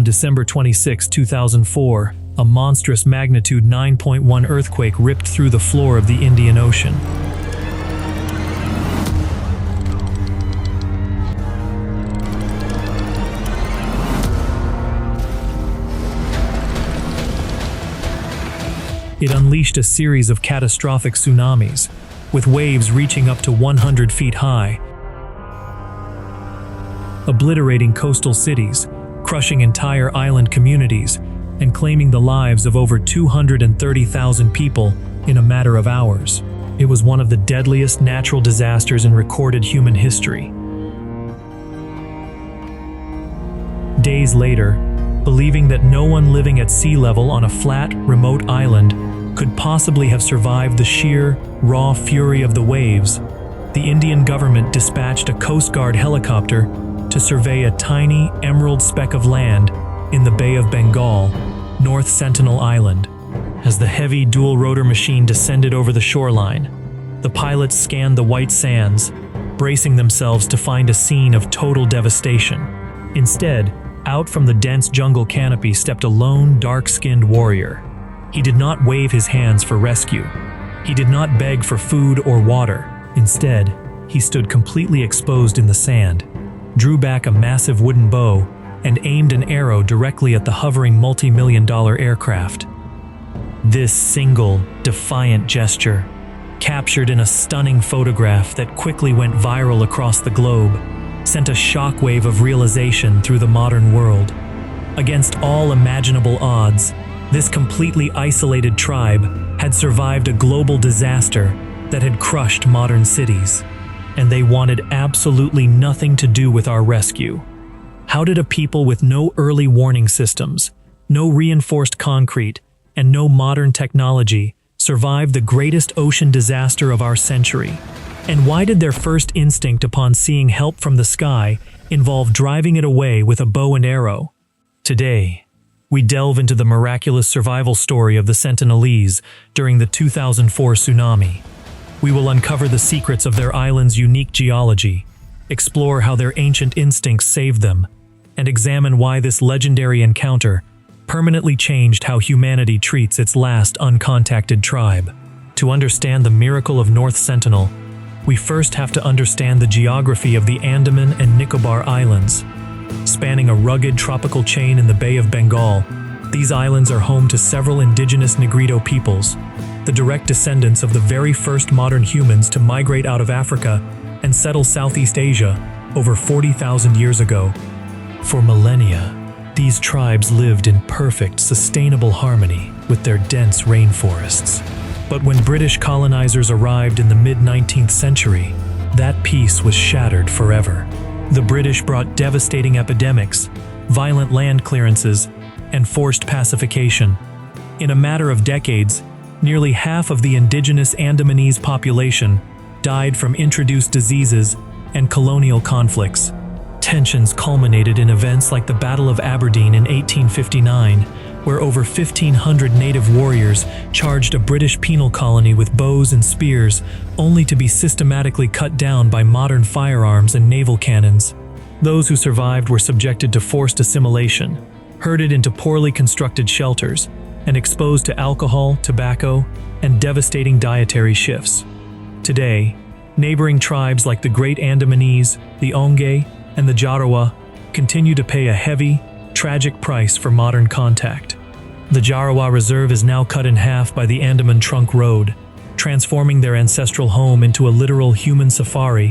On December 26, 2004, a monstrous magnitude 9.1 earthquake ripped through the floor of the Indian Ocean. It unleashed a series of catastrophic tsunamis, with waves reaching up to 100 feet high, obliterating coastal cities, crushing entire island communities, and claiming the lives of over 230,000 people in a matter of hours. It was one of the deadliest natural disasters in recorded human history. Days later, believing that no one living at sea level on a flat, remote island could possibly have survived the sheer, raw fury of the waves, the Indian government dispatched a Coast Guard helicopter to survey a tiny, emerald speck of land in the Bay of Bengal, North Sentinel Island. As the heavy dual-rotor machine descended over the shoreline, the pilots scanned the white sands, bracing themselves to find a scene of total devastation. Instead, out from the dense jungle canopy stepped a lone, dark-skinned warrior. He did not wave his hands for rescue. He did not beg for food or water. Instead, he stood completely exposed in the sand, drew back a massive wooden bow, and aimed an arrow directly at the hovering multi-million-dollar aircraft. This single, defiant gesture, captured in a stunning photograph that quickly went viral across the globe, sent a shockwave of realization through the modern world. Against all imaginable odds, this completely isolated tribe had survived a global disaster that had crushed modern cities, and they wanted absolutely nothing to do with our rescue. How did a people with no early warning systems, no reinforced concrete, and no modern technology survive the greatest ocean disaster of our century? And why did their first instinct upon seeing help from the sky involve driving it away with a bow and arrow? Today, we delve into the miraculous survival story of the Sentinelese during the 2004 tsunami. We will uncover the secrets of their island's unique geology, explore how their ancient instincts saved them, and examine why this legendary encounter permanently changed how humanity treats its last uncontacted tribe. To understand the miracle of North Sentinel, we first have to understand the geography of the Andaman and Nicobar Islands. Spanning a rugged tropical chain in the Bay of Bengal, these islands are home to several indigenous Negrito peoples, the direct descendants of the very first modern humans to migrate out of Africa and settle Southeast Asia over 40,000 years ago. For millennia, these tribes lived in perfect, sustainable harmony with their dense rainforests. But when British colonizers arrived in the mid-19th century, that peace was shattered forever. The British brought devastating epidemics, violent land clearances, and forced pacification. In a matter of decades, nearly half of the indigenous Andamanese population died from introduced diseases and colonial conflicts. Tensions culminated in events like the Battle of Aberdeen in 1859, where over 1,500 native warriors charged a British penal colony with bows and spears, only to be systematically cut down by modern firearms and naval cannons. Those who survived were subjected to forced assimilation, herded into poorly constructed shelters, and exposed to alcohol, tobacco, and devastating dietary shifts. Today, neighboring tribes like the Great Andamanese, the Onge, and the Jarawa continue to pay a heavy, tragic price for modern contact. The Jarawa Reserve is now cut in half by the Andaman Trunk Road, transforming their ancestral home into a literal human safari,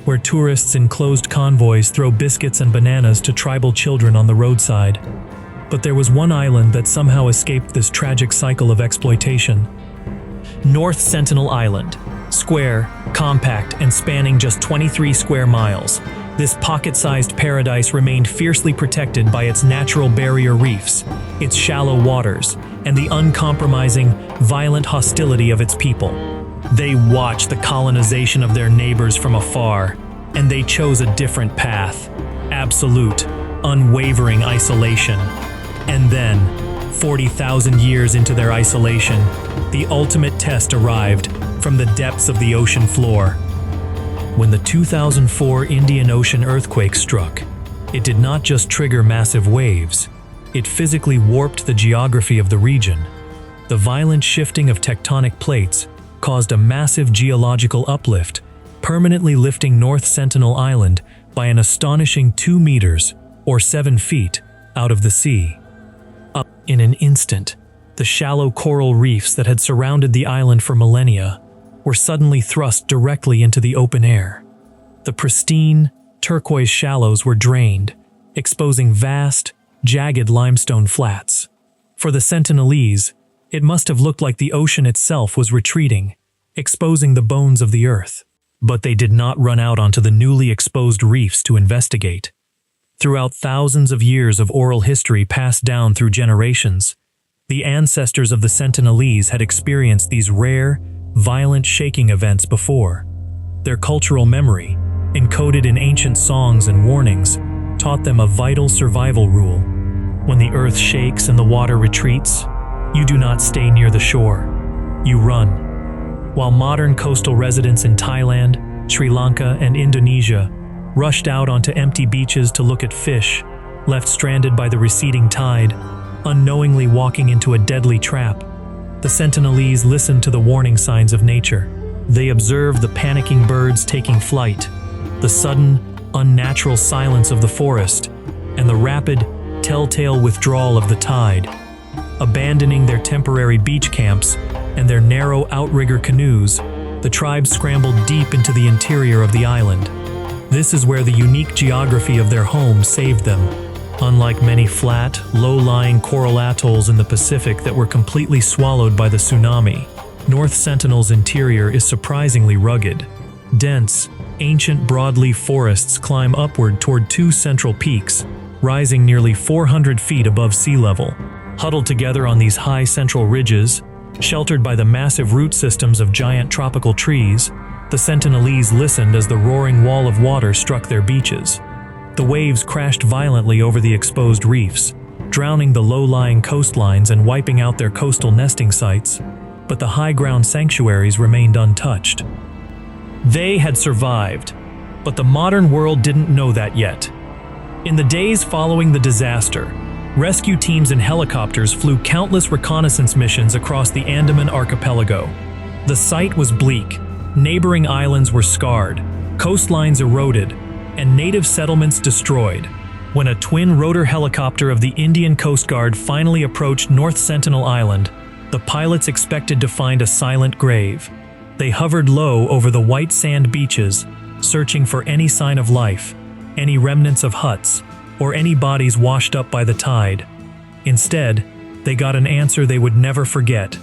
where tourists in closed convoys throw biscuits and bananas to tribal children on the roadside. But there was one island that somehow escaped this tragic cycle of exploitation. North Sentinel Island. Square, compact, and spanning just 23 square miles, this pocket-sized paradise remained fiercely protected by its natural barrier reefs, its shallow waters, and the uncompromising, violent hostility of its people. They watched the colonization of their neighbors from afar, and they chose a different path: absolute, unwavering isolation. And then, 40,000 years into their isolation, the ultimate test arrived from the depths of the ocean floor. When the 2004 Indian Ocean earthquake struck, it did not just trigger massive waves, It physically warped the geography of the region. The violent shifting of tectonic plates caused a massive geological uplift, permanently lifting North Sentinel Island by an astonishing 2 meters, or 7 feet, out of the sea. Up in an instant, the shallow coral reefs that had surrounded the island for millennia were suddenly thrust directly into the open air. The pristine, turquoise shallows were drained, exposing vast, jagged limestone flats. For the Sentinelese, it must have looked like the ocean itself was retreating, exposing the bones of the earth. But they did not run out onto the newly exposed reefs to investigate. Throughout thousands of years of oral history passed down through generations, the ancestors of the Sentinelese had experienced these rare, violent shaking events before. Their cultural memory, encoded in ancient songs and warnings, taught them a vital survival rule. When the earth shakes and the water retreats, you do not stay near the shore. You run. While modern coastal residents in Thailand, Sri Lanka, and Indonesia rushed out onto empty beaches to look at fish, left stranded by the receding tide, unknowingly walking into a deadly trap, the Sentinelese listened to the warning signs of nature. They observed the panicking birds taking flight, the sudden, unnatural silence of the forest, and the rapid, telltale withdrawal of the tide. Abandoning their temporary beach camps and their narrow outrigger canoes, the tribe scrambled deep into the interior of the island. This is where the unique geography of their home saved them. Unlike many flat, low-lying coral atolls in the Pacific that were completely swallowed by the tsunami, North Sentinel's interior is surprisingly rugged. Dense, ancient broadleaf forests climb upward toward 2 central peaks, rising nearly 400 feet above sea level. Huddled together on these high central ridges, sheltered by the massive root systems of giant tropical trees, the Sentinelese listened as the roaring wall of water struck their beaches. The waves crashed violently over the exposed reefs, drowning the low-lying coastlines and wiping out their coastal nesting sites, but the high-ground sanctuaries remained untouched. They had survived, but the modern world didn't know that yet. In the days following the disaster, rescue teams and helicopters flew countless reconnaissance missions across the Andaman archipelago. The sight was bleak, neighboring islands were scarred, coastlines eroded, and native settlements destroyed. When a twin-rotor helicopter of the Indian Coast Guard finally approached North Sentinel Island, the pilots expected to find a silent grave. They hovered low over the white sand beaches, searching for any sign of life, any remnants of huts, or any bodies washed up by the tide. Instead, they got an answer they would never forget.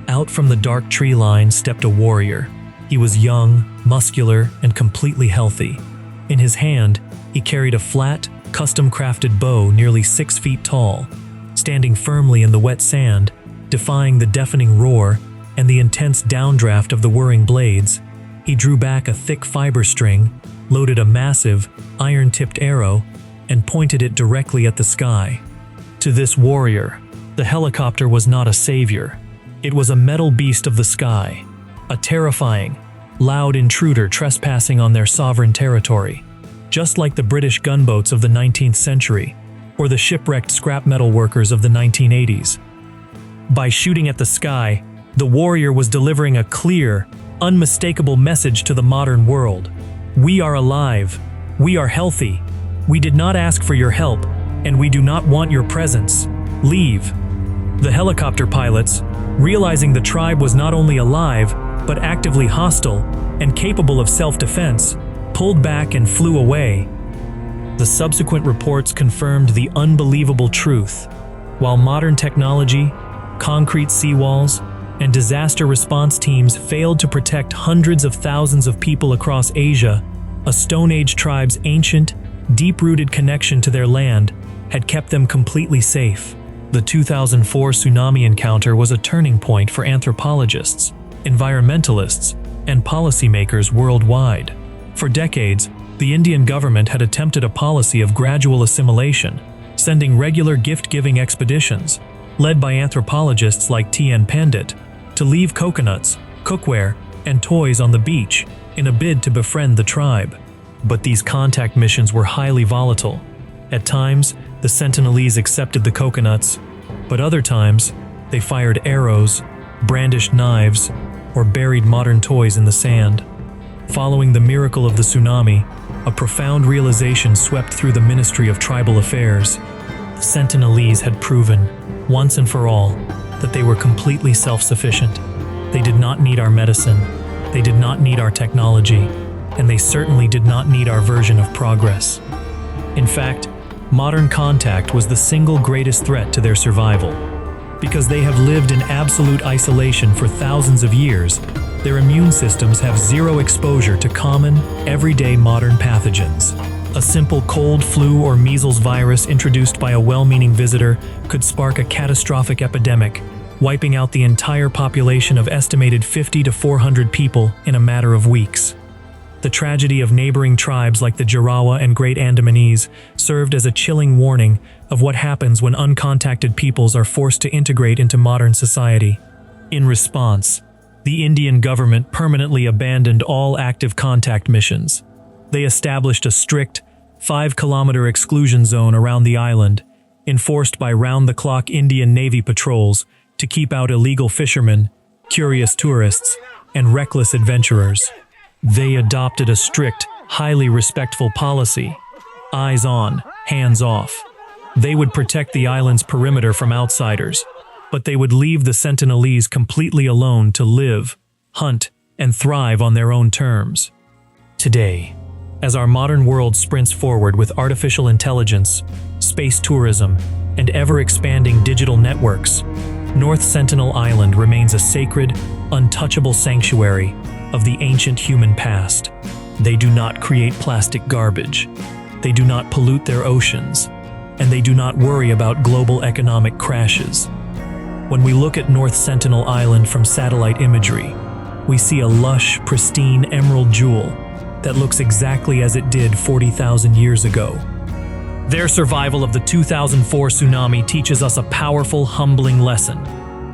Out from the dark tree line stepped a warrior. He was young, muscular, and completely healthy. In his hand, he carried a flat, custom-crafted bow nearly 6 feet tall. Standing firmly in the wet sand, defying the deafening roar and the intense downdraft of the whirring blades, he drew back a thick fiber string, loaded a massive, iron-tipped arrow, and pointed it directly at the sky. To this warrior, the helicopter was not a savior. It was a metal beast of the sky, a terrifying, loud intruder trespassing on their sovereign territory, just like the British gunboats of the 19th century or the shipwrecked scrap metal workers of the 1980s. By shooting at the sky, the warrior was delivering a clear, unmistakable message to the modern world. We are alive. We are healthy. We did not ask for your help, and we do not want your presence. Leave. The helicopter pilots, realizing the tribe was not only alive, but actively hostile and capable of self-defense, pulled back and flew away. The subsequent reports confirmed the unbelievable truth. While modern technology, concrete seawalls, and disaster response teams failed to protect hundreds of thousands of people across Asia, a Stone Age tribe's ancient, deep-rooted connection to their land had kept them completely safe. The 2004 tsunami encounter was a turning point for anthropologists, environmentalists, and policymakers worldwide. For decades, the Indian government had attempted a policy of gradual assimilation, sending regular gift-giving expeditions, led by anthropologists like T.N. Pandit, to leave coconuts, cookware, and toys on the beach in a bid to befriend the tribe. But these contact missions were highly volatile. At times, the Sentinelese accepted the coconuts, but other times, they fired arrows, brandished knives, or buried modern toys in the sand. Following the miracle of the tsunami, a profound realization swept through the Ministry of Tribal Affairs. The Sentinelese had proven, once and for all, that they were completely self-sufficient. They did not need our medicine, they did not need our technology, and they certainly did not need our version of progress. In fact, modern contact was the single greatest threat to their survival. Because they have lived in absolute isolation for thousands of years, their immune systems have zero exposure to common, everyday modern pathogens. A simple cold, flu, or measles virus introduced by a well-meaning visitor could spark a catastrophic epidemic, wiping out the entire population of estimated 50 to 400 people in a matter of weeks. The tragedy of neighboring tribes like the Jarawa and Great Andamanese served as a chilling warning of what happens when uncontacted peoples are forced to integrate into modern society. In response, the Indian government permanently abandoned all active contact missions. They established a strict 5-kilometer exclusion zone around the island, enforced by round-the-clock Indian Navy patrols to keep out illegal fishermen, curious tourists, and reckless adventurers. They adopted a strict, highly respectful policy. Eyes on, hands off. They would protect the island's perimeter from outsiders, but they would leave the Sentinelese completely alone to live, hunt, and thrive on their own terms. Today, as our modern world sprints forward with artificial intelligence, space tourism, and ever-expanding digital networks, North Sentinel Island remains a sacred, untouchable sanctuary of the ancient human past. They do not create plastic garbage. They do not pollute their oceans. And they do not worry about global economic crashes. When we look at North Sentinel Island from satellite imagery, we see a lush, pristine emerald jewel that looks exactly as it did 40,000 years ago. Their survival of the 2004 tsunami teaches us a powerful, humbling lesson: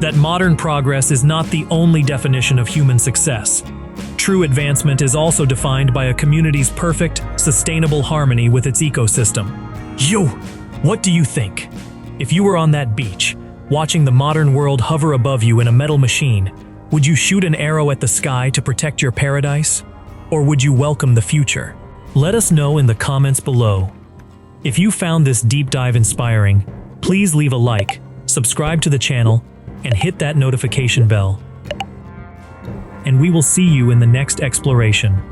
that modern progress is not the only definition of human success. True advancement is also defined by a community's perfect, sustainable harmony with its ecosystem. Yo, what do you think? If you were on that beach, watching the modern world hover above you in a metal machine, would you shoot an arrow at the sky to protect your paradise? Or would you welcome the future? Let us know in the comments below. If you found this deep dive inspiring, please leave a like, subscribe to the channel, and hit that notification bell. And we will see you in the next exploration.